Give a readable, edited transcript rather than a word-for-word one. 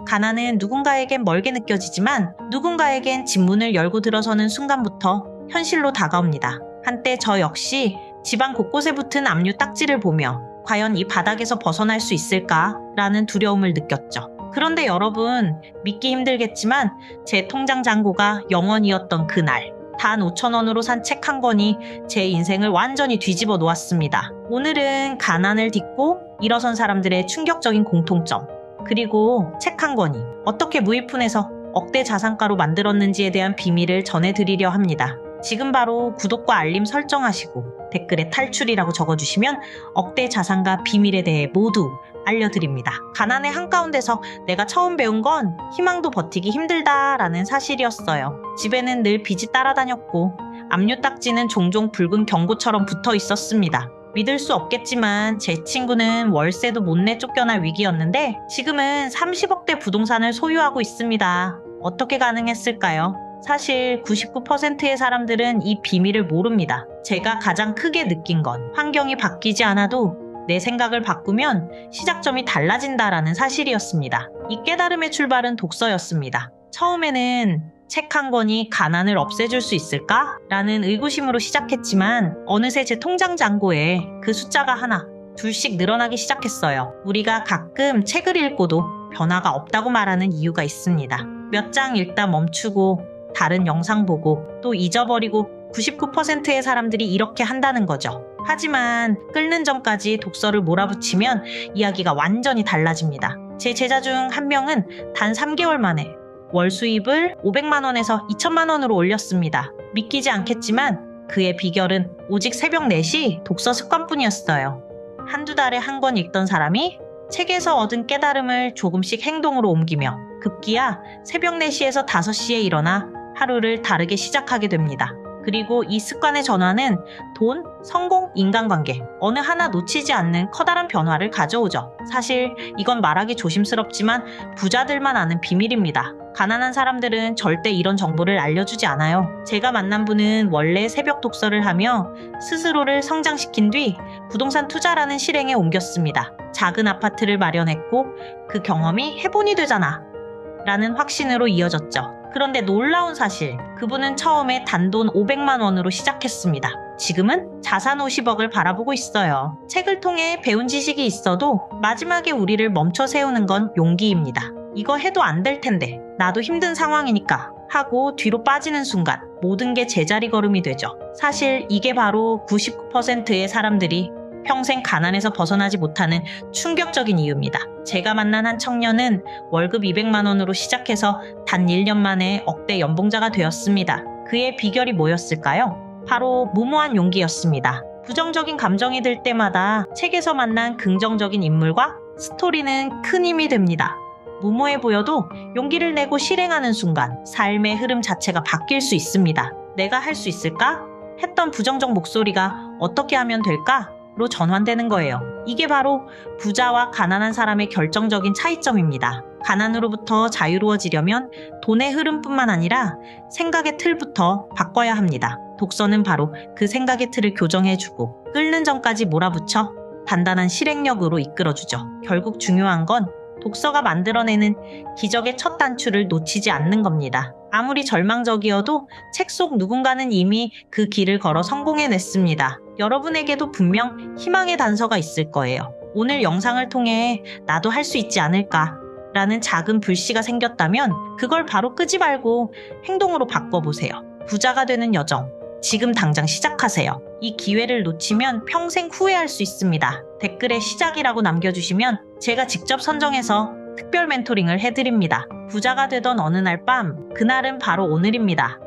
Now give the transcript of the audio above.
가난은 누군가에겐 멀게 느껴지지만 누군가에겐 집문을 열고 들어서는 순간부터 현실로 다가옵니다. 한때 저 역시 집안 곳곳에 붙은 압류 딱지를 보며 과연 이 바닥에서 벗어날 수 있을까라는 두려움을 느꼈죠. 그런데 여러분, 믿기 힘들겠지만 제 통장 잔고가 0원이었던 그날, 단 5,000원으로 산 책 한 권이 제 인생을 완전히 뒤집어 놓았습니다. 오늘은 가난을 딛고 일어선 사람들의 충격적인 공통점, 그리고 책 한 권이 어떻게 무이푼에서 억대 자산가로 만들었는지에 대한 비밀을 전해드리려 합니다. 지금 바로 구독과 알림 설정하시고 댓글에 탈출이라고 적어주시면 억대 자산가 비밀에 대해 모두 알려드립니다. 가난의 한가운데서 내가 처음 배운 건 희망도 버티기 힘들다라는 사실이었어요. 집에는 늘 빚이 따라다녔고 압류 딱지는 종종 붉은 경고처럼 붙어 있었습니다. 믿을 수 없겠지만 제 친구는 월세도 못 내 쫓겨날 위기였는데 지금은 30억대 부동산을 소유하고 있습니다. 어떻게 가능했을까요? 사실 99%의 사람들은 이 비밀을 모릅니다. 제가 가장 크게 느낀 건 환경이 바뀌지 않아도 내 생각을 바꾸면 시작점이 달라진다라는 사실이었습니다. 이 깨달음의 출발은 독서였습니다. 처음에는 책 한 권이 가난을 없애줄 수 있을까? 라는 의구심으로 시작했지만 어느새 제 통장 잔고에 그 숫자가 하나, 둘씩 늘어나기 시작했어요. 우리가 가끔 책을 읽고도 변화가 없다고 말하는 이유가 있습니다. 몇 장 읽다 멈추고 다른 영상 보고 또 잊어버리고 99%의 사람들이 이렇게 한다는 거죠. 하지만 끓는 전까지 독서를 몰아붙이면 이야기가 완전히 달라집니다. 제 제자 중 한 명은 단 3개월 만에 월 수입을 500만 원에서 2천만 원으로 올렸습니다. 믿기지 않겠지만 그의 비결은 오직 새벽 4시 독서 습관뿐이었어요. 한두 달에 한 권 읽던 사람이 책에서 얻은 깨달음을 조금씩 행동으로 옮기며 급기야 새벽 4시에서 5시에 일어나 하루를 다르게 시작하게 됩니다. 그리고 이 습관의 전환은 돈, 성공, 인간관계 어느 하나 놓치지 않는 커다란 변화를 가져오죠. 사실 이건 말하기 조심스럽지만 부자들만 아는 비밀입니다. 가난한 사람들은 절대 이런 정보를 알려주지 않아요. 제가 만난 분은 원래 새벽 독서를 하며 스스로를 성장시킨 뒤 부동산 투자라는 실행에 옮겼습니다. 작은 아파트를 마련했고 그 경험이 해본이 되잖아 라는 확신으로 이어졌죠. 그런데 놀라운 사실, 그분은 처음에 단돈 500만 원으로 시작했습니다. 지금은 자산 50억을 바라보고 있어요. 책을 통해 배운 지식이 있어도 마지막에 우리를 멈춰 세우는 건 용기입니다. 이거 해도 안 될 텐데, 나도 힘든 상황이니까 하고 뒤로 빠지는 순간 모든 게 제자리 걸음이 되죠. 사실 이게 바로 99%의 사람들이 평생 가난에서 벗어나지 못하는 충격적인 이유입니다. 제가 만난 한 청년은 월급 200만 원으로 시작해서 단 1년 만에 억대 연봉자가 되었습니다. 그의 비결이 뭐였을까요? 바로 무모한 용기였습니다. 부정적인 감정이 들 때마다 책에서 만난 긍정적인 인물과 스토리는 큰 힘이 됩니다. 무모해 보여도 용기를 내고 실행하는 순간 삶의 흐름 자체가 바뀔 수 있습니다. 내가 할 수 있을까? 했던 부정적 목소리가 어떻게 하면 될까? 로 전환되는 거예요. 이게 바로 부자와 가난한 사람의 결정적인 차이점입니다. 가난으로부터 자유로워지려면 돈의 흐름뿐만 아니라 생각의 틀부터 바꿔야 합니다. 독서는 바로 그 생각의 틀을 교정해주고 끓는 전까지 몰아붙여 단단한 실행력으로 이끌어주죠. 결국 중요한 건 독서가 만들어내는 기적의 첫 단추를 놓치지 않는 겁니다. 아무리 절망적이어도 책 속 누군가는 이미 그 길을 걸어 성공해냈습니다. 여러분에게도 분명 희망의 단서가 있을 거예요. 오늘 영상을 통해 나도 할 수 있지 않을까 라는 작은 불씨가 생겼다면 그걸 바로 끄지 말고 행동으로 바꿔보세요. 부자가 되는 여정, 지금 당장 시작하세요. 이 기회를 놓치면 평생 후회할 수 있습니다. 댓글에 시작이라고 남겨주시면 제가 직접 선정해서 특별 멘토링을 해드립니다. 부자가 되던 어느 날 밤, 그날은 바로 오늘입니다.